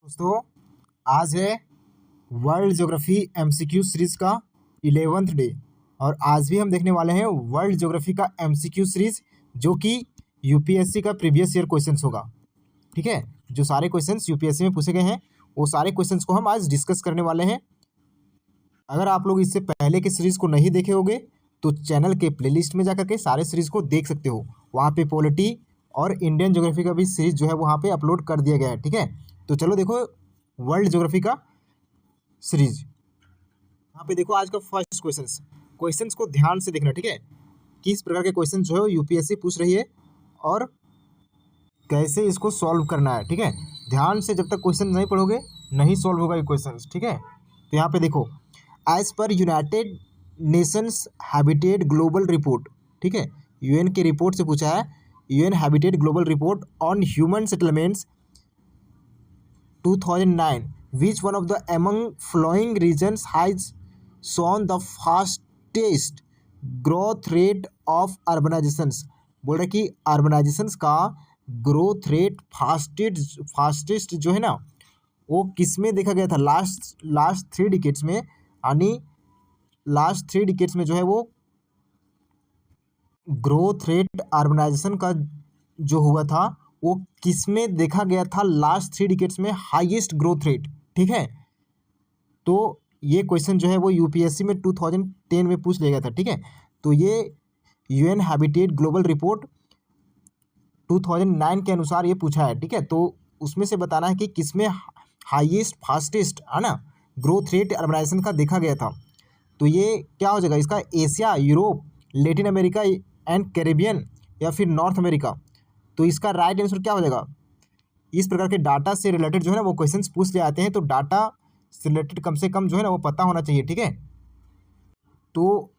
दोस्तों, आज है वर्ल्ड ज्योग्राफी एमसीक्यू सीरीज का 11th डे। और आज भी हम देखने वाले हैं वर्ल्ड ज्योग्राफी का एमसीक्यू सीरीज, जो कि यूपीएससी का प्रीवियस ईयर क्वेश्चंस होगा। ठीक है, जो सारे क्वेश्चंस यूपीएससी में पूछे गए हैं वो सारे क्वेश्चंस को हम आज डिस्कस करने वाले हैं। अगर आप लोग इससे पहले के सीरीज को नहीं देखे होंगे तो चैनल के प्लेलिस्ट में जाकर के सारे सीरीज को देख सकते हो। वहाँ पे पॉलिटी और इंडियन ज्योग्राफी का भी सीरीज जो है वहाँ पे अपलोड कर दिया गया है। ठीक है, तो चलो देखो वर्ल्ड ज्योग्राफी का सीरीज। यहाँ पे देखो आज का फर्स्ट क्वेश्चंस को ध्यान से देखना। ठीक है, किस प्रकार के क्वेश्चन जो है यूपीएससी पूछ रही है और कैसे इसको सॉल्व करना है। ठीक है, ध्यान से जब तक क्वेश्चन नहीं पढ़ोगे नहीं सॉल्व होगा ये क्वेश्चन। ठीक है, तो यहाँ पे देखो, एज पर United Nations Habitat Global report. ठीक है, यूएन के रिपोर्ट से पूछा है, UN Habitat Global report on human settlements 2009, which one of the among following regions has shown the fastest growth rate of urbanizations। बोल रहे कि अर्बनाइजेशंस का ग्रोथ रेट फास्टेस्ट जो है ना वो किस में देखा गया था लास्ट 3 डिकेड्स में। यानी लास्ट 3 डिकेड्स में जो है वो ग्रोथ रेट अर्बनाइजेशन का जो हुआ था वो किस में देखा गया था लास्ट 3 डिकेड्स में हाईएस्ट ग्रोथ रेट। ठीक है, तो ये क्वेश्चन जो है वो यूपीएससी में 2010 में पूछ लिया गया था। ठीक है, तो ये यूएन हैबिटेट ग्लोबल रिपोर्ट 2009 के अनुसार ये पूछा है। ठीक है, तो उसमें से बताना है कि किसमें हाईएस्ट फास्टेस्ट है ना ग्रोथ रेट अर्बनाइजेशन का देखा गया था। तो ये क्या हो जाएगा इसका, Asia, Europe, Latin America and Caribbean या फिर नॉर्थ अमेरिका। तो इसका राइट आंसर क्या हो जाएगा। इस प्रकार के डाटा से रिलेटेड जो है ना वो क्वेश्चंस पूछ ले आते हैं, तो डाटा से रिलेटेड कम से कम जो है ना वो पता होना चाहिए। ठीक है, तो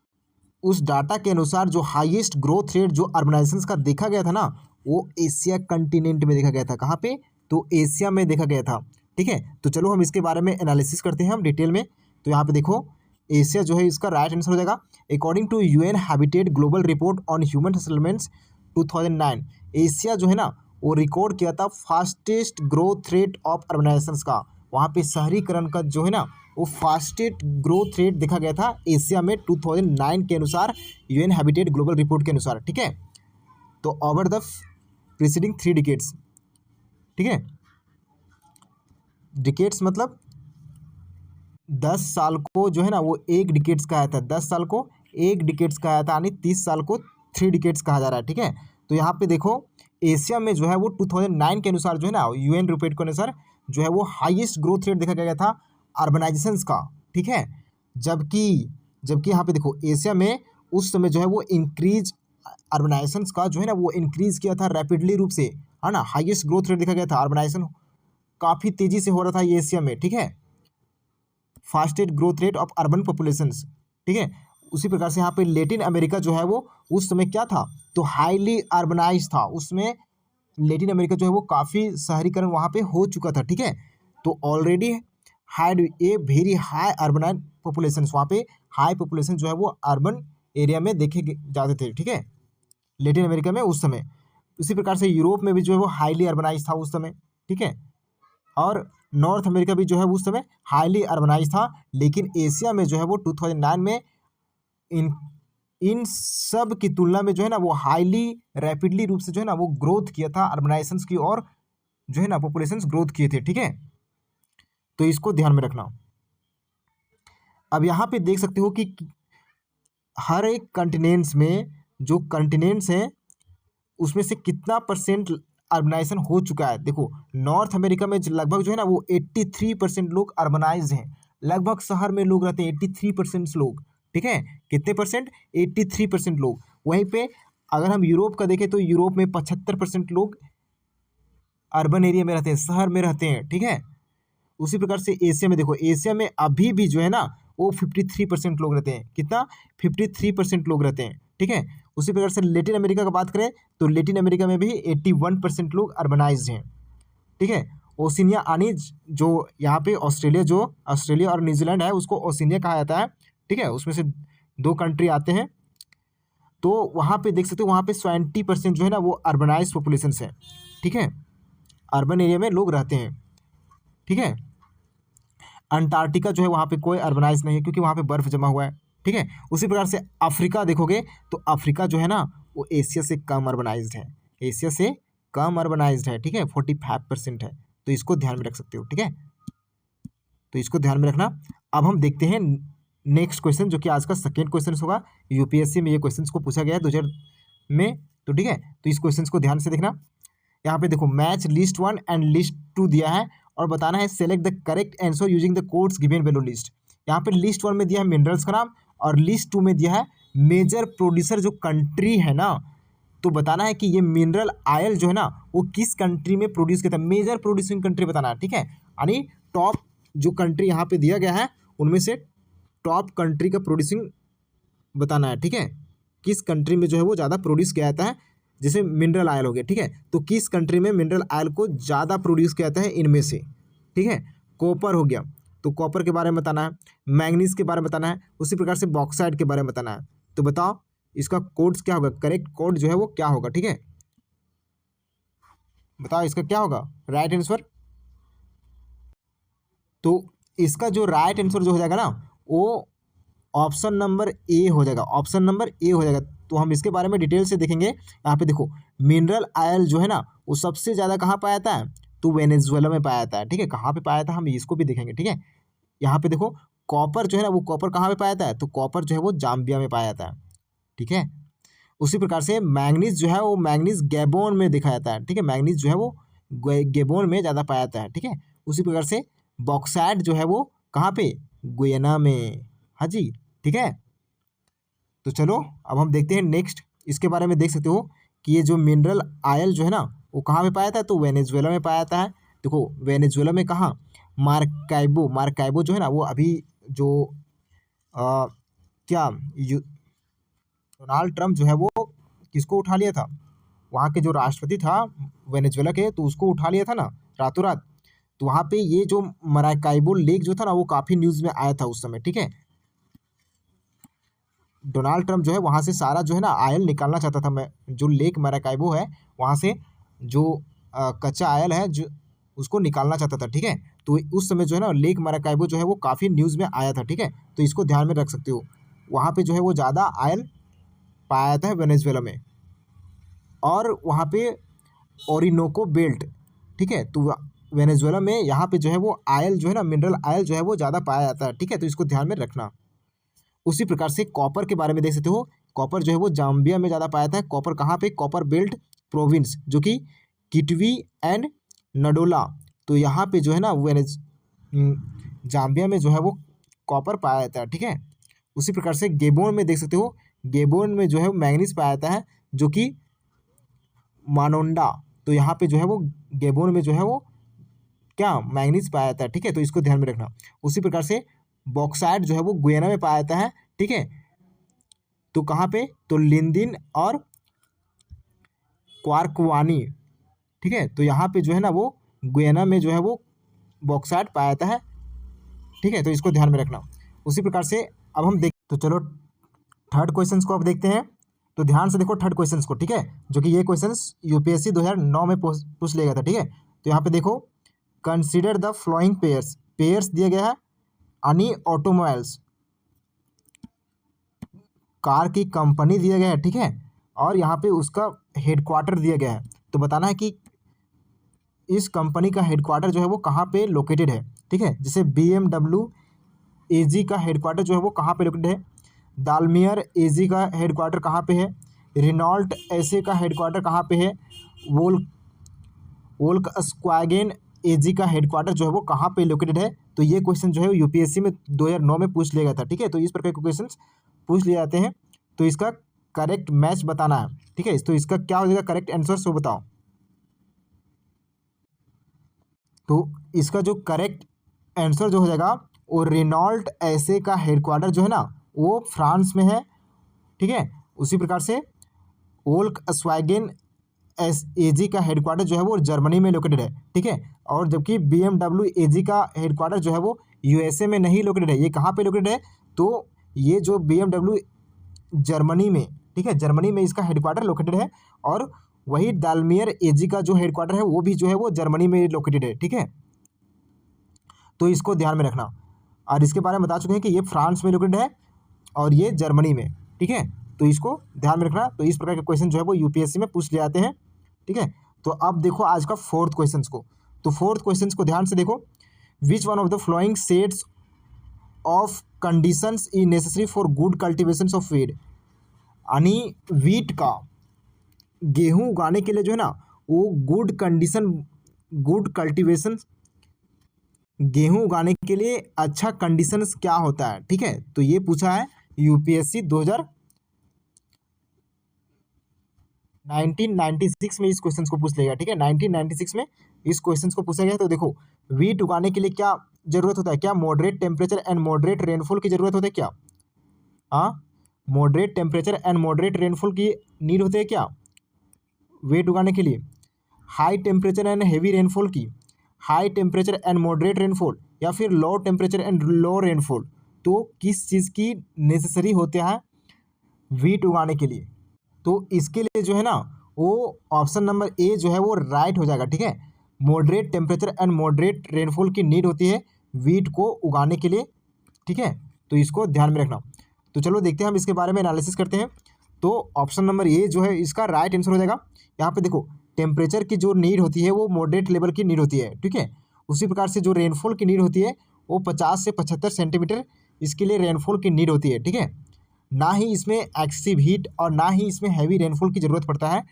उस डाटा के अनुसार जो हाईएस्ट ग्रोथ रेट जो अर्बनाइजेशंस का देखा गया था ना वो एशिया कंटिनेंट में देखा गया था। कहाँ पे, तो एशिया में देखा गया था। ठीक है, तो चलो हम इसके बारे में एनालिसिस करते हैं हम डिटेल में। तो यहाँ पे देखो, एशिया जो है इसका राइट आंसर हो जाएगा। According to UN Habitat Global report on human settlements 2009, Asia जो है ना वो रिकॉर्ड किया था fastest growth rate of urbanisations का। वहाँ पे शहरीकरण का जो है ना वो फास्टेस्ट ग्रोथ रेट देखा गया था एशिया में 2009 के अनुसार, यूएन हैबिटेट ग्लोबल रिपोर्ट के अनुसार। ठीक है, तो ओवर द प्रीसीडिंग 3 डिकेड्स। ठीक है, डिकेड्स मतलब 10 साल को जो है ना वो एक डिकेड्स कहा जाता है। 10 साल को एक डिकेड्स कहा जाता है, यानी 30 साल को 3 डिकेड्स कहा जा रहा है। ठीक है, तो यहाँ पे देखो एशिया में जो है वो 2009 के अनुसार जो है ना यूएन रिपोर्ट के अनुसार जो है वो हाईएस्ट ग्रोथ रेट देखा गया था अर्बनाइजेशंस का। ठीक है, जबकि यहाँ पे देखो एशिया में उस समय जो है वो इंक्रीज अर्बनाइजेशंस का जो है ना वो इंक्रीज किया था रैपिडली रूप से, है ना। हाईएस्ट ग्रोथ रेट देखा गया था, अर्बनाइजेशन काफ़ी तेज़ी से हो रहा था ये एशिया में। ठीक है, fastest growth rate of urban populations. ठीक है, उसी प्रकार से यहाँ पे लैटिन अमेरिका जो है वो उस समय क्या था, तो हाईली अर्बनाइज था। उसमें लैटिन अमेरिका जो है वो काफ़ी शहरीकरण वहाँ पे हो चुका था। ठीक है, तो already had a very high urbanise population, वहाँ पे हाई पॉपुलेशन जो है वो अर्बन एरिया में देखे जाते थे। ठीक है, लैटिन अमेरिका में उस समय। उसी प्रकार से यूरोप में भी जो है वो हाईली अर्बनाइज था उस समय। ठीक है, और नॉर्थ अमेरिका भी जो है उस समय हाईली अर्बनाइज था। लेकिन एशिया में जो है वो 2009 में इन सब की तुलना में जो है ना वो हाईली रैपिडली रूप से जो है ना वो ग्रोथ किया था अर्बनाइजेशंस की, और जो है ना पॉपुलेशंस ग्रोथ किए थे। ठीक है, तो इसको ध्यान में रखना। अब यहाँ पे देख सकते हो कि हर एक कंटिनेंट्स में जो कंटिनेंट्स हैं उसमें से कितना परसेंट अर्बनाइजेशन हो चुका है। देखो नॉर्थ अमेरिका में लगभग जो है ना वो 83% लोग अर्बनाइज हैं। लगभग शहर में लोग रहते हैं 83% लोग। ठीक है, कितने परसेंट, 83% लोग। वहीं पे अगर हम यूरोप का देखें तो यूरोप में 75% लोग अर्बन एरिया में रहते हैं, शहर में रहते हैं। ठीक है, उसी प्रकार से एशिया में देखो, एशिया में अभी भी जो है ना वो 53% लोग रहते हैं। कितना, 53% लोग रहते हैं। ठीक है, उसी प्रकार से लैटिन अमेरिका का बात करें तो लैटिन अमेरिका में भी 81% लोग अर्बनाइज्ड हैं। ठीक है, ओशिनिया यानी जो यहाँ पे ऑस्ट्रेलिया और न्यूजीलैंड है उसको ओशिनिया कहा जाता है। ठीक है, उसमें से 2 कंट्री आते हैं। तो वहाँ पे देख सकते हो वहाँ पे 20% जो है ना वो अर्बनाइज पॉपुलेशन है। ठीक है, अर्बन एरिया में लोग रहते हैं। ठीक है। अंटार्कटिका जो है वहाँ पे कोई अर्बनाइज नहीं है क्योंकि वहाँ पे बर्फ जमा हुआ है, ठीक है। उसी प्रकार से अफ्रीका देखोगे तो अफ्रीका जो है ना वो एशिया से कम अर्बनाइज्ड है, एशिया से कम अर्बनाइज्ड है, ठीक है, 45% है। तो इसको ध्यान में रख सकते हो, ठीक है, तो इसको ध्यान में रखना। अब हम देखते हैं नेक्स्ट क्वेश्चन, जो कि आज का सेकेंड क्वेश्चन होगा। यूपीएससी में ये क्वेश्चन को पूछा गया है 2000 में, तो ठीक है, तो इस क्वेश्चन को ध्यान से देखना। यहाँ पे देखो मैच लिस्ट 1 एंड लिस्ट 2 दिया है और बताना है select the correct answer using the codes given below list. यहाँ पे लिस्ट 1 में दिया है मिनरल्स का नाम और लिस्ट 2 में दिया है मेजर प्रोड्यूसर जो कंट्री है ना, तो बताना है कि ये मिनरल ऑयल जो है ना वो किस कंट्री में प्रोड्यूस करता है, मेजर प्रोड्यूसिंग कंट्री बताना है, ठीक है। यानी टॉप जो कंट्री यहाँ पे दिया गया है उनमें से टॉप कंट्री का प्रोड्यूसिंग बताना है, ठीक है, किस कंट्री में जो है वो ज़्यादा प्रोड्यूस किया जाता है। जैसे मिनरल ऑयल हो गया, ठीक है, तो किस कंट्री में मिनरल ऑयल को ज़्यादा प्रोड्यूस किया जाता है इनमें से, ठीक है। कॉपर हो गया तो कॉपर के बारे में बताना है, मैंगनीज के बारे में बताना है, उसी प्रकार से बॉक्साइट के बारे में बताना है। तो बताओ इसका कोड्स क्या होगा, करेक्ट कोड जो है वो क्या होगा, ठीक है, बताओ इसका क्या होगा राइट आंसर। तो इसका जो राइट आंसर जो हो जाएगा ना वो ऑप्शन नंबर ए हो जाएगा, ऑप्शन नंबर ए हो जाएगा। तो हम इसके बारे में डिटेल से देखेंगे। यहाँ पे देखो मिनरल ऑयल जो है ना वो सबसे ज़्यादा कहाँ पाया जाता है, तो वेनेजुएला में पाया जाता है, ठीक है। कहाँ पे पाया जाता है हम इसको भी देखेंगे, ठीक है। यहाँ पे देखो कॉपर जो है ना वो कॉपर कहाँ पे पाया जाता है, तो कॉपर जो है वो जाम्बिया में पाया जाता है, ठीक है। उसी प्रकार से मैंगनीज जो है वो मैंगनीज गैबोन में देखा जाता है, ठीक है, मैंगनीज जो है वो गैबोन में ज़्यादा पाया जाता है, ठीक है। उसी प्रकार से बॉक्साइट जो है वो कहाँ पे, गुयाना में, हाँ जी, ठीक है। तो चलो अब हम देखते हैं नेक्स्ट, इसके बारे में देख सकते हो कि ये जो मिनरल ऑयल जो है ना वो कहाँ पे पाया जाता है, तो वेनेजुएला में पाया जाता है। देखो वेनेजुएला में कहाँ, मार्काइबो, मार्काइबो जो है ना वो अभी जो क्या डोनाल्ड ट्रम्प जो है वो किसको उठा लिया था, वहाँ के जो राष्ट्रपति था वेनेजुएला के, तो उसको उठा लिया था ना रातों रात। तो वहाँ पे ये जो मार्काइबो लेक जो था ना वो काफ़ी न्यूज़ में आया था उस समय, ठीक है। डोनाल्ड ट्रम्प जो है वहाँ से सारा जो है ना आयल निकालना चाहता था, मैं जो लेक मार्काइबो है वहाँ से जो कच्चा आयल है जो उसको निकालना चाहता था, ठीक है। तो उस समय जो है ना लेक मार्काइबो जो है वो काफ़ी न्यूज़ में आया था, ठीक है। तो इसको ध्यान में रख सकते हो, वहाँ पे जो है वो ज़्यादा आयल पाया जाता है वेनेजुएला में। और वहाँ पे ओरिनोको बेल्ट, ठीक है, तो वेनेजुएला में यहाँ पे जो है वो आयल जो है ना मिनरल आयल जो है वो ज़्यादा पाया जाता है, ठीक है। तो इसको ध्यान में रखना। उसी प्रकार से कॉपर के बारे में देख सकते हो, कॉपर जो है वो जाम्बिया में ज़्यादा पाया जाता है। कॉपर कहाँ पे, कॉपर बेल्ट प्रोविंस जो कि किटवी एंड नडोला, तो यहाँ पे जो है ना जाम्बिया में जो है वो कॉपर पाया जाता है, ठीक है। उसी प्रकार से गेबोन में देख सकते हो, गेबोन में जो है मैंगनीज पाया जाता है जो कि मानोंडा, तो यहाँ पे जो है वो गेबोन में जो है वो क्या मैंगनीज पाया जाता है, ठीक है। तो इसको ध्यान में रखना। उसी प्रकार से बॉक्साइट जो है वो गुयाना में पाया जाता है, ठीक है। तो कहाँ पे, तो लिंदिन और क्वार्कवानी, ठीक है। तो यहाँ पे जो है ना वो गुयाना में जो है वो बॉक्साइट पाया जाता है, ठीक है। तो इसको ध्यान में रखना। उसी प्रकार से अब हम देख, तो चलो थर्ड क्वेश्चन को अब देखते हैं। तो ध्यान से देखो थर्ड क्वेश्चन को, ठीक है, जो कि ये क्वेश्चन यूपीएससी 2009 में पूछ लिया गया था, ठीक है। तो यहाँ पे देखो consider the flowing pairs, pairs दिया गया है अनी ऑटोमोबाइल्स, कार की कंपनी दिया गया है, ठीक है। और यहाँ पे उसका हेडक्वार्टर दिया गया है। तो बताना है कि इस कंपनी का हेडक्वार्टर जो है वो कहाँ पे लोकेटेड है, ठीक है। जैसे BMW AG का हेडक्वार्टर जो है वो कहाँ पे लोकेटेड है, दालमियर AG का हेडक्वार्टर कहाँ पे है, रेनॉल्ट ऐसे का हेडक्वार्टर कहाँ पे है, वोल्क्सवैगन AG का हेडक्वार्टर जो है वो कहाँ पे लोकेटेड है। तो ये क्वेश्चन जो है यूपीएससी में 2009 में पूछ लिया गया था, ठीक है। तो इस प्रकार के क्वेश्चन पूछ लिए जाते हैं। तो इसका करेक्ट मैच बताना है, ठीक है। तो इसका क्या हो जाएगा करेक्ट आंसर, सो बताओ। तो इसका जो करेक्ट आंसर जो हो जाएगा वो रेनॉल्ट ऐसे का हेडक्वार्टर जो है ना वो फ्रांस में है, ठीक है। उसी प्रकार से वोल्क्सवैगन AG का हेडक्वार्टर जो है वो जर्मनी में लोकेटेड है, ठीक है। और जबकि BMW AG का हेडक्वार्टर जो है वो USA में नहीं लोकेटेड है। ये कहाँ पे लोकेटेड है, तो ये जो BMW जर्मनी में, ठीक है, जर्मनी में इसका हेडक्वार्टर लोकेटेड है। और वही दालमियर AG का जो हेडक्वार्टर है वो भी जो है वो जर्मनी में लोकेटेड है, ठीक है। तो इसको ध्यान में रखना। और इसके बारे में बता चुके हैं कि ये फ्रांस में लोकेटेड है और ये जर्मनी में, ठीक है। तो इसको ध्यान में रखना। तो इस प्रकार के क्वेश्चन जो है वो यूपीएससी में पूछ ले जाते हैं, ठीक है। तो अब देखो आज का फोर्थ क्वेश्चन को। तो फोर्थ क्वेश्चन को ध्यान से देखो, विच one of the flowing sets of conditions is necessary for good cultivation of wheat. यानी वीट का, गेहूं उगाने के लिए जो है ना वो गुड कल्टीवेशन, गेहूं उगाने के लिए अच्छा कंडीशंस क्या होता है, ठीक है। तो ये पूछा है यूपीएससी 1996 में इस क्वेश्चन को पूछ लेगा, ठीक है। 1996 में इस क्वेश्चन को पूछा गया। तो देखो वीट उगाने के लिए क्या जरूरत होता है, क्या moderate temperature and moderate rainfall की जरूरत होती है क्या? हाँ, moderate temperature and moderate rainfall की नीड होते हैं क्या वीट उगाने के लिए? High temperature and heavy rainfall की, high temperature and moderate rainfall, या फिर low temperature and low rainfall? तो किस चीज़ की नेसेसरी होते हैं वीट उगाने के लिए? तो इसके लिए जो है ना वो ऑप्शन नंबर ए जो है वो राइट हो जाएगा, ठीक है। Moderate temperature and moderate rainfall की नीड होती है वीट को उगाने के लिए, ठीक है। तो इसको ध्यान में रखना। तो चलो देखते हैं हम इसके बारे में एनालिसिस करते हैं। तो ऑप्शन नंबर ए जो है इसका राइट आंसर हो जाएगा। यहाँ पे देखो टेम्परेचर की जो नीड होती है वो मॉडरेट लेवल की नीड होती है, ठीक है। उसी प्रकार से जो रेनफॉल की नीड होती है वो 50 से 75 सेंटीमीटर इसके लिए रेनफॉल की नीड होती है, ठीक है। ना ही इसमें एक्सेसिव हीट और ना ही इसमें हैवी रेनफॉल की ज़रूरत पड़ता है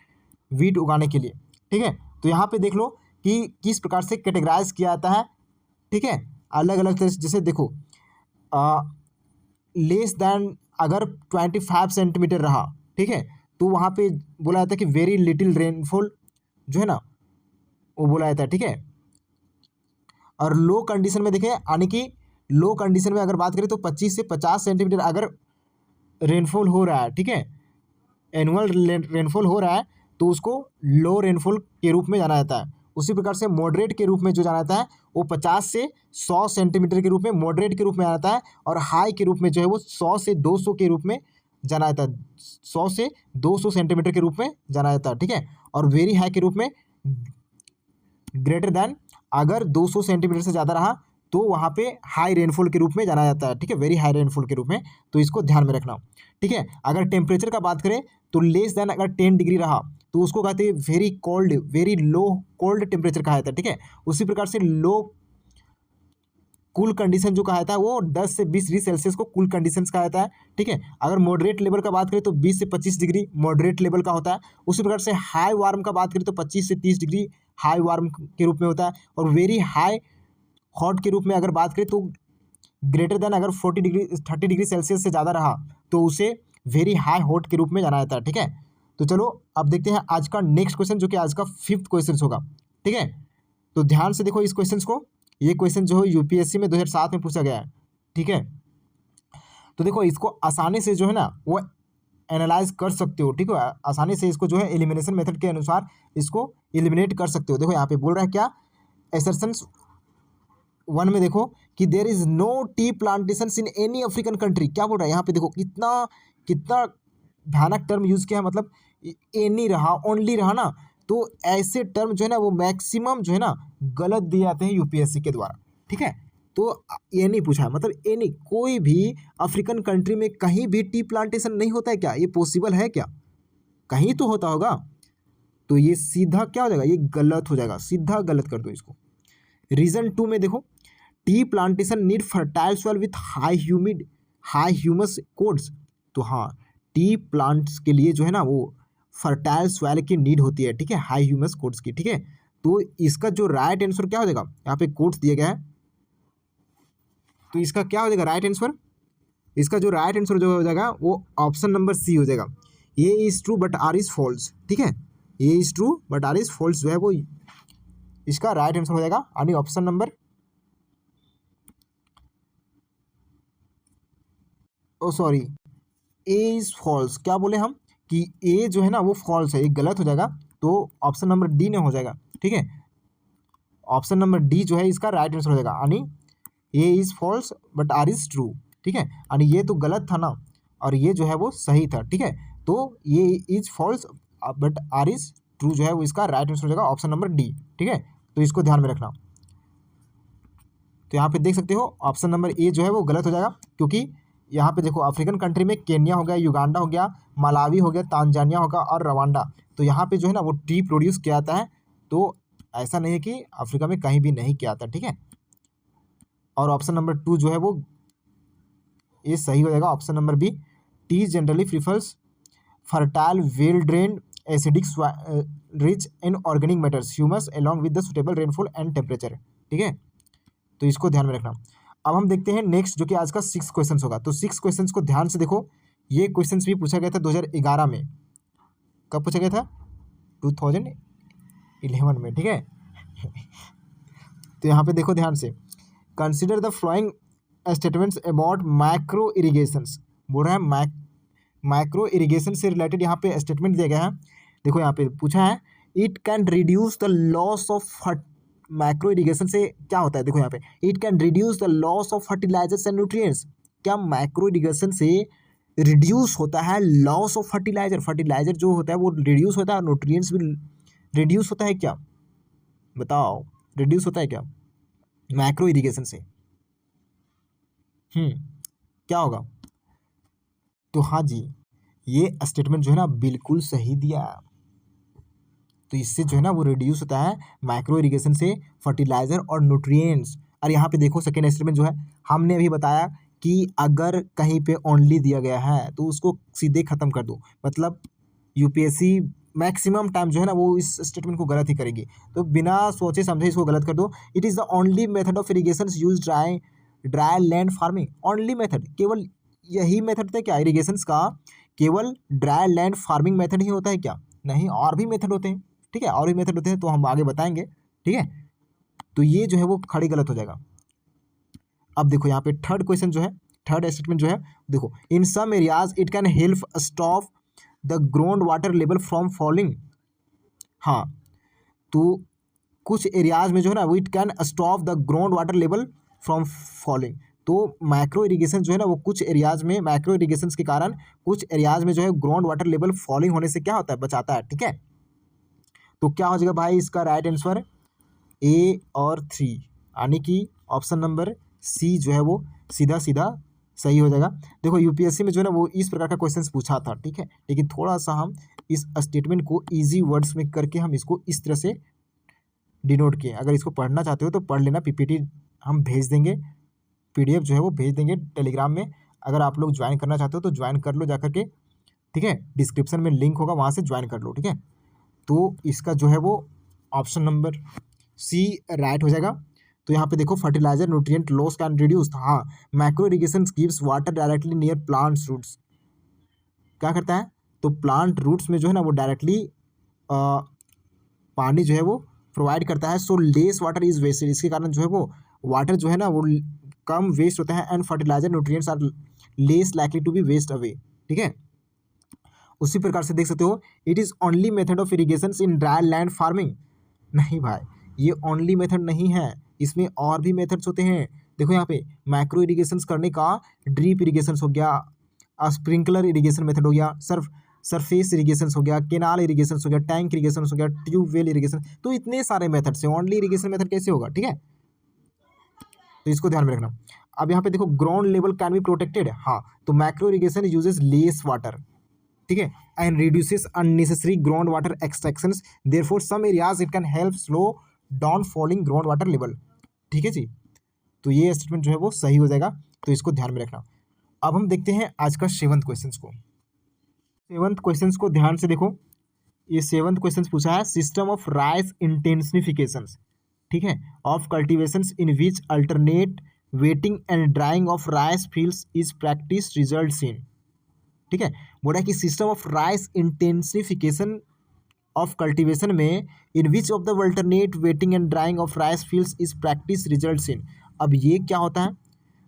वीट उगाने के लिए, ठीक है। तो यहाँ पे देख लो कि किस प्रकार से कैटेगराइज किया जाता है, ठीक है, अलग अलग तरह से। जैसे देखो लेस दैन अगर 25 सेंटीमीटर रहा, ठीक है, तो वहाँ पे बोला जाता है कि वेरी लिटिल रेनफॉल जो है ना वो बोला जाता है, ठीक है। और लो कंडीशन में देखें, यानी कि लो कंडीशन में अगर बात करें तो 25 से 50 सेंटीमीटर अगर रेनफॉल हो रहा है, ठीक है, एनुअल रेनफॉल हो रहा है, तो उसको लो रेनफॉल के रूप में जाना जाता है। उसी प्रकार से मॉडरेट के रूप में जो जाना जाता है वो 50 से 100 सेंटीमीटर के रूप में मॉडरेट के रूप में जाना जाता है। और हाई के रूप में जो है वो 100 से 200 के रूप में जाना जाता है, 100 से 200 सेंटीमीटर के रूप में जाना जाता है, ठीक है। और वेरी हाई के रूप में ग्रेटर दैन, अगर 200 सेंटीमीटर से ज़्यादा रहा तो वहाँ पे हाई रेनफॉल के रूप में जाना जाता है, ठीक है, वेरी हाई रेनफॉल के रूप में। तो इसको ध्यान में रखना, ठीक है। अगर टेम्परेचर का बात करें तो लेस दैन अगर 10 डिग्री रहा तो उसको कहते हैं very cold, very low cold temperature कहा जाता है, ठीक है। उसी प्रकार से लो कूल कंडीशन जो कहा जाता है वो 10 से 20 डिग्री सेल्सियस को कूल कंडीशंस कहा जाता है, ठीक है। अगर मॉडरेट लेवल का बात करें तो 20 से 25 डिग्री मॉडरेट लेवल का होता है। उसी प्रकार से हाई वार्म का बात करें तो 25 से 30 डिग्री हाई वार्म के रूप में होता है। और वेरी हाई हॉट के रूप में अगर बात करें तो ग्रेटर देन अगर 30 डिग्री सेल्सियस से ज़्यादा रहा तो उसे वेरी हाई हॉट के रूप में जाना जाता है, ठीक है। तो चलो अब देखते हैं आज का नेक्स्ट क्वेश्चन जो कि आज का 5th क्वेश्चन होगा, ठीक है। तो ध्यान से देखो इस क्वेश्चन को। ये क्वेश्चन जो है यूपीएससी में 2007 में पूछा गया है, ठीक है। तो देखो इसको आसानी से जो है ना वो एनालाइज कर सकते हो, ठीक है। आसानी से इसको जो है एलिमिनेशन मेथड के अनुसार इसको एलिमिनेट कर सकते हो। देखो यहाँ पे बोल रहा है क्या, एसर्शंस 1 में देखो कि there is no tea plantation in any African country. क्या बोल रहा है यहाँ पे, देखो कितना कितना भयानक टर्म यूज़ किया है, मतलब एनी रहा, ओनली रहा ना, तो ऐसे टर्म जो है ना वो मैक्सिमम जो है ना गलत दिए जाते हैं यूपीएससी के द्वारा, ठीक है। तो ये नहीं पूछा है, मतलब एनी कोई भी अफ्रीकन कंट्री में कहीं भी टी प्लांटेशन नहीं होता है क्या? ये पॉसिबल है क्या? कहीं तो होता होगा। तो ये सीधा क्या हो जाएगा, ये गलत हो जाएगा, सीधा गलत कर दो इसको। रीजन 2 में देखो, tea plantation need fertile soil with high humus codes. तो हाँ, टी प्लांट्स के लिए जो है ना वो फर्टाइल सॉइल की नीड होती है, ठीक है, हाई ह्यूमस कोड्स की, ठीक है। तो इसका जो राइट आंसर क्या हो जाएगा, यहाँ पे कोड्स दिया गया है, तो इसका क्या हो जाएगा राइट आंसर? इसका जो राइट आंसर जो हो जाएगा वो ऑप्शन नंबर सी हो जाएगा। ये is true but R is false, ठीक है, ये is true but R is false जो है वो इसका राइट आंसर हो जाएगा, यानी option number sorry A is false. क्या बोले हम कि ए जो है ना वो फॉल्स है, ये गलत हो जाएगा, तो ऑप्शन नंबर डी ने हो जाएगा, ठीक है। ऑप्शन नंबर डी जो है इसका राइट आंसर हो जाएगा, यानी A is false but R is true, ठीक है। यानी ये तो गलत था ना और ये जो है वो सही था, ठीक है। तो ये is false but R is true जो है वो इसका राइट आंसर हो जाएगा, ऑप्शन नंबर डी, ठीक है। तो इसको ध्यान में रखना। तो यहाँ पे देख सकते हो ऑप्शन नंबर ए जो है वो गलत हो जाएगा, क्योंकि यहाँ पे देखो अफ्रीकन कंट्री में केन्या हो गया, युगांडा हो गया, मलावी हो गया, तांजानिया होगा और रवांडा। तो यहाँ पे जो है ना वो टी प्रोड्यूस किया जाता है। तो ऐसा नहीं है कि अफ्रीका में कहीं भी नहीं किया जाता, ठीक है। और ऑप्शन नंबर 2 जो है वो ये सही हो जाएगा, option number B. Tea generally prefers fertile well drained acidic rich in organic matters humus along with the suitable rainfall and temperature, ठीक है। तो इसको ध्यान में रखना। अब हम देखते हैं नेक्स्ट, जो कि आज का 6 क्वेश्चन होगा। तो 6 क्वेश्चन को ध्यान से देखो। ये क्वेश्चन भी पूछा गया था 2011 में। कब पूछा गया था? 2011 में, ठीक है। तो यहाँ पे देखो ध्यान से, consider the following statements about micro irrigations. बोल रहा है माइक्रो इरीगेशन से रिलेटेड यहाँ पे स्टेटमेंट दिया गया है। देखो यहाँ पे पूछा है, it can reduce the loss of micro irrigation से क्या होता है। देखो यहाँ पे, it can reduce the loss of fertilisers and nutrients. क्या माइक्रो इरीगेशन से रिड्यूस होता है लॉस ऑफ फर्टिलाइजर? फर्टिलाइजर जो होता है वो रिड्यूस होता है और न्यूट्रिएंट्स भी रिड्यूस होता है क्या? बताओ, रिड्यूस होता है क्या माइक्रो इरीगेशन से? क्या होगा? तो हाँ जी, ये स्टेटमेंट जो है ना बिल्कुल सही दिया। तो इससे जो है ना वो रिड्यूस होता है माइक्रो इरीगेशन से फर्टिलाइजर और न्यूट्रिएंट्स। और यहाँ पे देखो सेकेंड स्टेटमेंट जो है, हमने अभी बताया कि अगर कहीं पे ओनली दिया गया है तो उसको सीधे ख़त्म कर दो। मतलब यूपीएससी मैक्सिमम टाइम जो है ना वो इस स्टेटमेंट को गलत ही करेगी। तो बिना सोचे समझे इसको गलत कर दो। It is the only method of irrigation use dry land farming. Only method, केवल यही मेथड है क्या इरीगेशन का? केवल ड्राई लैंड फार्मिंग मेथड ही होता है क्या? नहीं, और भी मेथड होते हैं, ठीक है। और भी मेथड होते हैं तो हम आगे बताएंगे, ठीक है। तो ये जो है वो खड़ी गलत हो जाएगा। अब देखो यहाँ पे थर्ड क्वेश्चन जो है, थर्ड स्टेटमेंट जो है, देखो in some areas it can help stop the ground water level from falling. हाँ, तो कुछ एरियाज में जो है ना it can stop the ground water level from falling. तो माइक्रो इरीगेशन जो है ना वो कुछ एरियाज में, माइक्रो इरीगेशन के कारण कुछ एरियाज में जो है ग्राउंड वाटर लेवल फॉलिंग होने से क्या होता है? बचाता है, ठीक है। तो क्या हो जाएगा भाई इसका राइट आंसर? ए और 3, यानी कि ऑप्शन नंबर सी जो है वो सीधा सीधा सही हो जाएगा। देखो यूपीएससी में जो है ना वो इस प्रकार का क्वेश्चन पूछा था, ठीक है। लेकिन थोड़ा सा हम इस स्टेटमेंट को इजी वर्ड्स में करके हम इसको इस तरह से डिनोट किए। अगर इसको पढ़ना चाहते हो तो पढ़ लेना, पीपीटी हम भेज देंगे, पीडीएफ जो है वो भेज देंगे टेलीग्राम में। अगर आप लोग ज्वाइन करना चाहते हो तो ज्वाइन कर लो जा करके, ठीक है। डिस्क्रिप्शन में लिंक होगा, वहाँ से ज्वाइन कर लो, ठीक है। तो इसका जो है वो ऑप्शन नंबर सी राइट हो जाएगा। तो यहाँ पे देखो fertiliser nutrient loss can reduce. हाँ, micro irrigation gives water directly near plants roots. क्या करता है? तो प्लांट रूट्स में जो है ना वो डायरेक्टली पानी जो है वो प्रोवाइड करता है। So less water is wasted. इसके कारण जो है वो वाटर जो है ना वो कम वेस्ट होता है। And fertiliser nutrients are less likely to be waste away, ठीक है। उसी प्रकार से देख सकते हो, it is only method of irrigation in dry land farming. नहीं भाई, ये ओनली मेथड नहीं है, इसमें और भी मेथड्स होते हैं। देखो यहाँ पे माइक्रो इरीगेशन करने का ड्रीप इरीगेशन हो गया, स्प्रिंकलर इरीगेशन मेथड हो गया, सरफेस इरीगेशन हो गया, केनाल इरीगेशन हो गया, टैंक इरीगेशन हो गया, ट्यूबवेल इरीगेशन। तो इतने सारे मेथड्स हैं, ओनली इरीगेशन मेथड कैसे होगा, ठीक है। तो इसको ध्यान में रखना। अब यहाँ पे देखो ground level can be protected. हाँ, तो micro irrigation uses less water, ठीक है, and reduces unnecessary ground water extractions. Therefore some areas it can help slow down falling ground water level, ठीक है जी। तो ये स्टेटमेंट जो है वो सही हो जाएगा, तो इसको ध्यान में रखना। अब हम देखते हैं आज का 7th क्वेश्चन को। 7th क्वेश्चन को ध्यान से देखो। ये 7th क्वेश्चन पूछा है सिस्टम ऑफ राइस इंटेंसिफिकेशंस, ठीक है, of cultivations in which alternate wetting and drying of rice fields is practice results in, ठीक है। बोला कि system of rice intensification of cultivation में in which of the alternate wetting and drying of rice fields is practice results in. अब ये क्या होता है?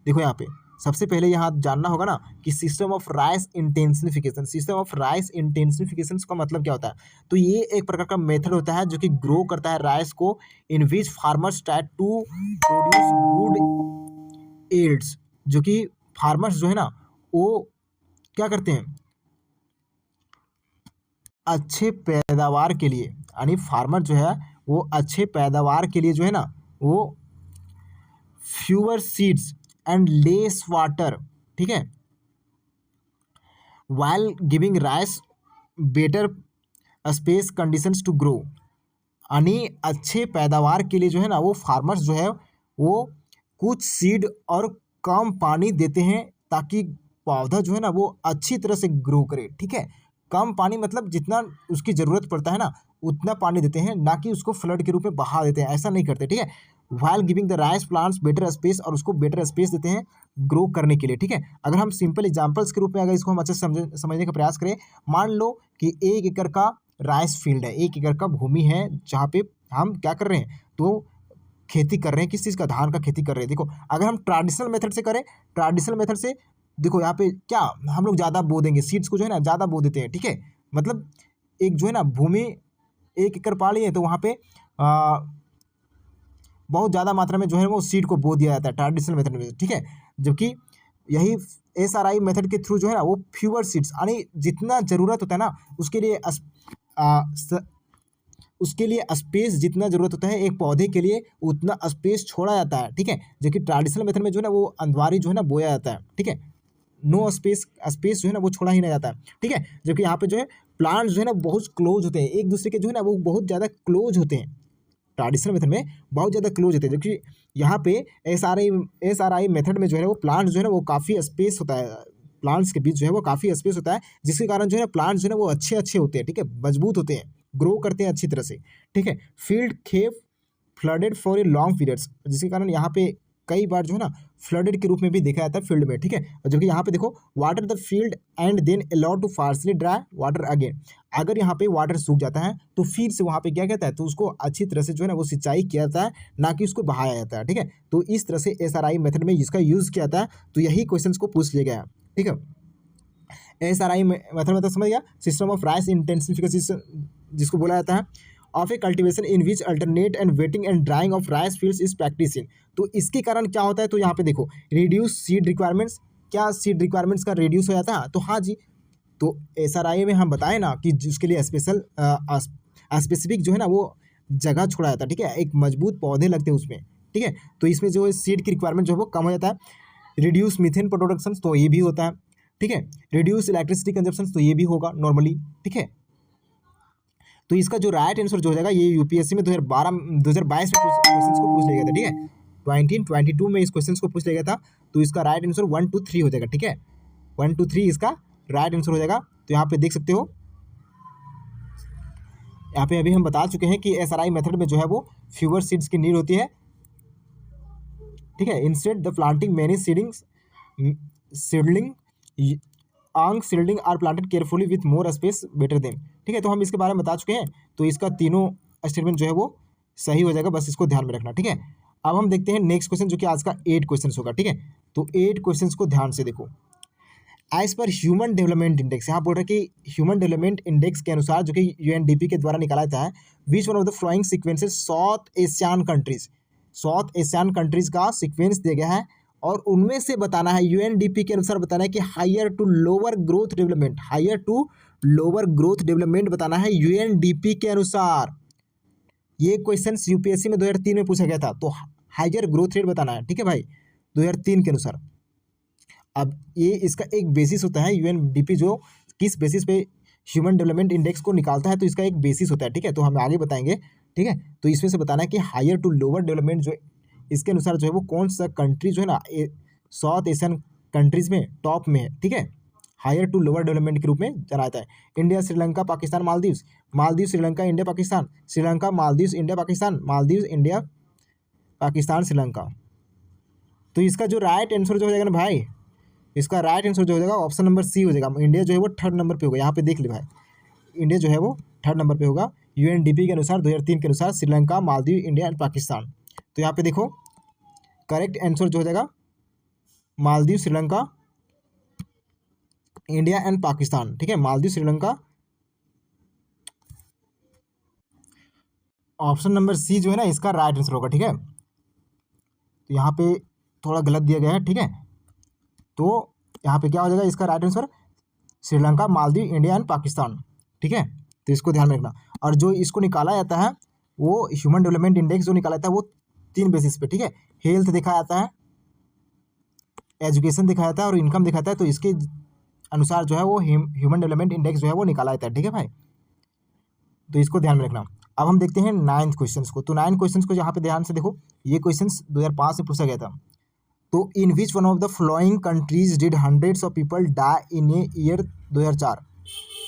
देखो यहाँ पे सबसे पहले यहाँ जानना होगा ना कि system of rice intensification, system of rice intensification का मतलब क्या होता है। तो ये एक प्रकार का मेथड होता है जो कि ग्रो करता है राइस को, in which farmers try to produce good yields. जो कि फार्मर्स जो है ना वो क्या करते हैं, अच्छे पैदावार के लिए, यानी फार्मर जो है वो अच्छे पैदावार के लिए जो है ना वो fewer seeds and less water, ठीक है, while giving rice better space conditions to grow. यानी अच्छे पैदावार के लिए जो है ना वो फार्मर्स जो है वो कुछ सीड और कम पानी देते हैं ताकि पौधा जो है ना वो अच्छी तरह से ग्रो करे, ठीक है। कम पानी मतलब जितना उसकी ज़रूरत पड़ता है ना उतना पानी देते हैं, ना कि उसको फ्लड के रूप में बहा देते हैं, ऐसा नहीं करते, ठीक है। While giving the rice plants better space, और उसको बेटर स्पेस देते हैं ग्रो करने के लिए, ठीक है। अगर हम सिंपल एग्जांपल्स के रूप में अगर इसको हम अच्छे से समझने का प्रयास करें, मान लो कि 1 एकड़ का राइस फील्ड है, 1 एकड़ का भूमि है जहाँ पे हम क्या कर रहे हैं, तो खेती कर रहे हैं, किस चीज़ का, धान का खेती कर रहे हैं। देखो अगर हम ट्रेडिशनल मेथड से करें, ट्रेडिशनल मेथड से देखो यहाँ पे क्या हम लोग ज़्यादा बो देंगे, सीड्स को जो है ना ज़्यादा बो देते हैं, ठीक है। मतलब एक जो है ना भूमि 1 एकड़ पा ली है तो वहाँ पे बहुत ज़्यादा मात्रा में जो है वो सीड को बो दिया जाता है ट्रेडिशनल मेथड में, ठीक है। जबकि यही SRI मेथड के थ्रू जो है ना वो फ्यूअर सीड्स, यानी जितना ज़रूरत होता है ना उसके लिए स्पेस जितना ज़रूरत होता है एक पौधे के लिए उतना स्पेस छोड़ा जाता है, ठीक है। जबकि ट्रेडिशनल मेथड में जो है ना वो अनवारी जो है ना बोया जाता है, ठीक है, नो स्पेस जो है ना वो छोड़ा ही नहीं जाता है, ठीक है। जबकि यहाँ पे जो है प्लांट्स जो है ना बहुत क्लोज होते हैं एक दूसरे के, जो है ना वो बहुत ज़्यादा क्लोज होते हैं, ट्रेडिशनल मेथड में बहुत ज़्यादा क्लोज होते हैं। जबकि यहाँ पे SRI मेथड में जो है वो प्लांट्स जो है ना वो काफ़ी स्पेस होता है, प्लांट्स के बीच जो है वो काफ़ी स्पेस होता है, जिसके कारण जो है प्लांट्स जो है ना वो अच्छे होते हैं, ठीक है, मजबूत होते हैं, ग्रो करते हैं अच्छी तरह से, ठीक है। फील्ड खेप flooded for a long periods, जिसके कारण यहाँ पे कई बार जो है ना फ्लडेड के रूप में भी देखा जाता है फील्ड में, ठीक है। और जबकि यहाँ पे देखो water the field and then allowed to partially dry water again, अगर यहाँ पे वाटर सूख जाता है तो फिर से वहाँ पे क्या कहता है, तो उसको अच्छी तरह से जो है ना वो सिंचाई किया जाता है, ना कि उसको बहाया जाता है, ठीक है। तो इस तरह से SRI मेथड में इसका यूज़ किया जाता है, तो यही क्वेश्चन को पूछ लिया गया, ठीक है। SRI मेथड मतलब समझ गया, सिस्टम ऑफ राइस इंटेंसिफिकेशन जिसको बोला जाता है, of a cultivation in which alternate and wetting and drying of rice fields is practicing. तो इसके कारण क्या होता है, तो यहाँ पे देखो रिड्यूस सीड रिक्वायरमेंट्स, क्या सीड रिक्वायरमेंट्स का रिड्यूस हो जाता है, तो हाँ जी। तो SRI में हम बताएं ना कि उसके लिए स्पेसिफिक जो है ना वो जगह छोड़ा जाता है, ठीक है, एक मजबूत पौधे लगते हैं उसमें, ठीक है। तो इसमें जो है सीड की रिक्वायरमेंट जो है वो कम हो जाता है। रिड्यूस मीथेन प्रोडक्शन, तो ये भी होता है, ठीक है। रिड्यूस इलेक्ट्रिसिटी कंजप्शन, तो ये भी होगा नॉर्मली, ठीक है। तो इसका जो राइट आंसर जो हो जाएगा, ये UPSC में 2022 में क्वेश्चन को पूछ लिया गया था, ठीक है। 2022 में इस क्वेश्चन को पूछ लिया गया था, तो इसका राइट आंसर 1 2 3 हो जाएगा, ठीक है, 1 2 3 इसका राइट आंसर हो जाएगा। तो यहाँ पे देख सकते हो, यहाँ पे अभी हम बता चुके हैं कि SRI मेथड में जो है वो फ्यूअर सीड्स की नीड होती है, ठीक है। Instead the planting many seedling are planted carefully with more space better them, ठीक है। तो हम इसके बारे में बता चुके हैं, तो इसका तीनों स्टेटमेंट जो है वो सही हो जाएगा, बस इसको ध्यान में रखना, ठीक है। अब हम देखते हैं नेक्स्ट क्वेश्चन, जो कि आज का 8 क्वेश्चन होगा, ठीक है। तो 8 क्वेश्चन को ध्यान से देखो। एज पर ह्यूमन डेवलपमेंट इंडेक्स, यहाँ बोल रहे हैं कि ह्यूमन डेवलपमेंट इंडेक्स के अनुसार, जो कि UNDP के द्वारा निकाला जाता है, विच one of the flowing sequences south Asian countries का सीक्वेंस दिया गया है, और उनमें से बताना है, UNDP के अनुसार बताना है कि higher to lower growth development बताना है UNDP के अनुसार। ये क्वेश्चन UPSC में 2003 में पूछा गया था, तो हायर ग्रोथ रेट बताना है, ठीक है भाई, 2003 के अनुसार। अब ये इसका एक बेसिस होता है, UNDP जो किस बेसिस पे ह्यूमन डेवलपमेंट इंडेक्स को निकालता है, तो इसका एक बेसिस होता है, ठीक है। तो हम आगे बताएंगे, ठीक है। तो इसमें से बताना है कि हायर टू लोअर डेवलपमेंट जो इसके अनुसार जो है वो कौन सा कंट्री जो है ना साउथ एशियन कंट्रीज में टॉप में है, ठीक है, हायर टू लोअर डेवलपमेंट के रूप में जाना जाता है। India, Sri Lanka, Pakistan, Maldives, Sri Lanka, India, Pakistan, Sri Lanka, Maldives, India, Pakistan, Maldives, India, Pakistan, Sri Lanka. तो इसका जो राइट आंसर जो हो जाएगा ना भाई, इसका राइट आंसर जो हो जाएगा ऑप्शन नंबर C हो जाएगा। इंडिया जो है वो 3rd नंबर पे होगा, यहाँ पे देख ले भाई, इंडिया जो है वो 3rd नंबर पे होगा UNDP के अनुसार, 2003 के अनुसार, श्रीलंका, मालदीव, इंडिया एंड पाकिस्तान। तो यहाँ पे देखो करेक्ट आंसर जो हो जाएगा मालदीव, श्रीलंका, इंडिया एंड पाकिस्तान, ठीक है। Maldives, Sri Lanka, option number C जो है ना इसका राइट आंसर होगा, ठीक है। तो यहाँ पे थोड़ा गलत दिया गया है, ठीक है। तो यहाँ पे क्या हो जाएगा, इसका right answer Sri Lanka, Maldives, India and Pakistan, ठीक है। तो इसको ध्यान में रखना। और जो इसको निकाला जाता है वो ह्यूमन डेवलपमेंट इंडेक्स जो निकाला जाता है वो 3 बेसिस पे, ठीक है। हेल्थ दिखाया जाता है, एजुकेशन दिखाया जाता है और इनकम दिखाता है। तो इसके अनुसार जो है वो ह्यूमन डेवलपमेंट इंडेक्स जो है वो निकाला जाता है, ठीक है भाई। तो इसको ध्यान में रखना। अब हम देखते हैं 9th क्वेश्चन को। तो 9 क्वेश्चन को यहाँ पे ध्यान से देखो, ये क्वेश्चन 2005 में पूछा गया था। तो in which one of the following countries did hundreds of people die in a year 2004।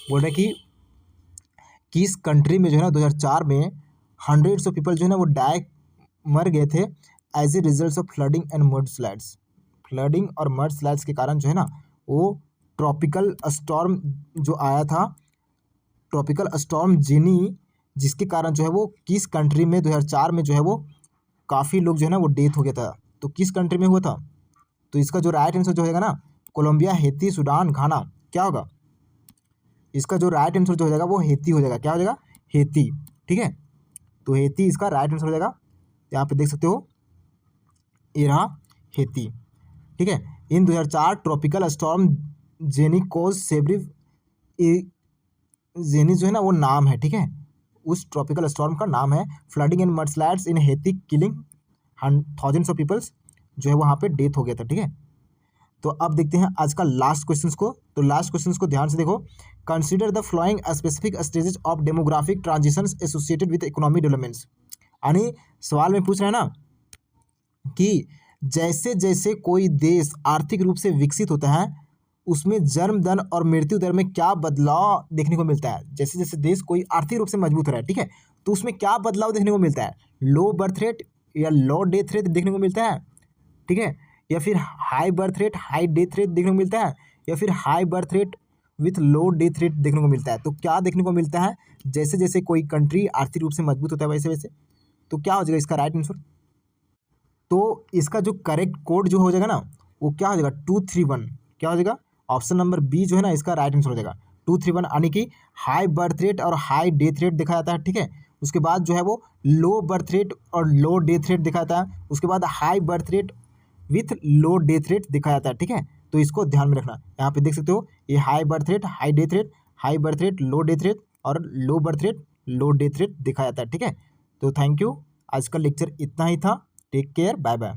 बोल रहे कि किस कंट्री में जो है ना 2004 में हंड्रेड्स ऑफ पीपल जो है ना वो मर गए थे as a result of flooding and mud slides. Flooding और मड स्लाइड्स के कारण जो है ना वो ट्रॉपिकल स्टॉर्म जो आया था, ट्रॉपिकल स्टॉर्म जेनी, जिसके कारण जो है वो किस कंट्री में 2004 में जो है वो काफ़ी लोग जो है ना वो डेथ हो गया था। तो किस कंट्री में हुआ था? तो इसका जो राइट आंसर जो होगा ना, कोलंबिया, हेती, सूडान, घाना, क्या होगा? इसका जो राइट आंसर जो हो जाएगा वो हेती हो जाएगा। क्या हो जाएगा? हेती, ठीक है। तो हेती इसका राइट आंसर हो जाएगा। यहाँ पे देख सकते हो, ये रहा हेती, ठीक है। इन 2004 ट्रॉपिकल स्टॉर्म जेनी कोज सेवरी, जेनी जो है ना वो नाम है, ठीक है, उस ट्रॉपिकल स्टॉर्म का नाम है। Flooding and mudslides in Haiti killing thousands of peoples, जो है वहाँ पे डेथ हो गया था, ठीक है। तो अब देखते हैं आज का लास्ट क्वेश्चंस को। तो लास्ट क्वेश्चंस को ध्यान से देखो। Consider the flowing specific stages of demographic transitions associated with economic developments. यानी सवाल में पूछ रहे हैं ना कि जैसे जैसे कोई देश आर्थिक रूप से विकसित होता है उसमें जन्म दर और मृत्यु दर में क्या बदलाव देखने को मिलता है। जैसे जैसे देश कोई आर्थिक रूप से मजबूत हो रहा है, ठीक है, तो उसमें क्या बदलाव देखने को मिलता है? लो बर्थ रेट या लो डेथ रेट देखने को मिलता है, ठीक है, या फिर high birth rate high death rate देखने को मिलता है, या फिर high birth rate with low death rate देखने को मिलता है। तो क्या देखने को मिलता है? जैसे जैसे कोई कंट्री आर्थिक रूप से मजबूत होता है वैसे वैसे। तो क्या हो जाएगा इसका राइट आंसर? तो इसका जो करेक्ट कोड जो हो जाएगा ना वो क्या हो जाएगा? 231। क्या हो जाएगा? ऑप्शन नंबर बी जो है ना इसका राइट आंसर हो जाएगा 231। यानी कि हाई बर्थ रेट और हाई डेथ रेट दिखाया जाता है, ठीक है। उसके बाद जो है वो लो बर्थ रेट और लो डेथ रेट दिखाया जाता है। उसके बाद high birth rate with low death rate दिखाया जाता है, ठीक है। तो इसको ध्यान में रखना। यहाँ पे देख सकते हो ये high birth rate high death rate, high birth rate low death rate और low birth rate low death rate दिखाया जाता है, ठीक है। तो थैंक यू, आज का लेक्चर इतना ही था। Take care, bye bye.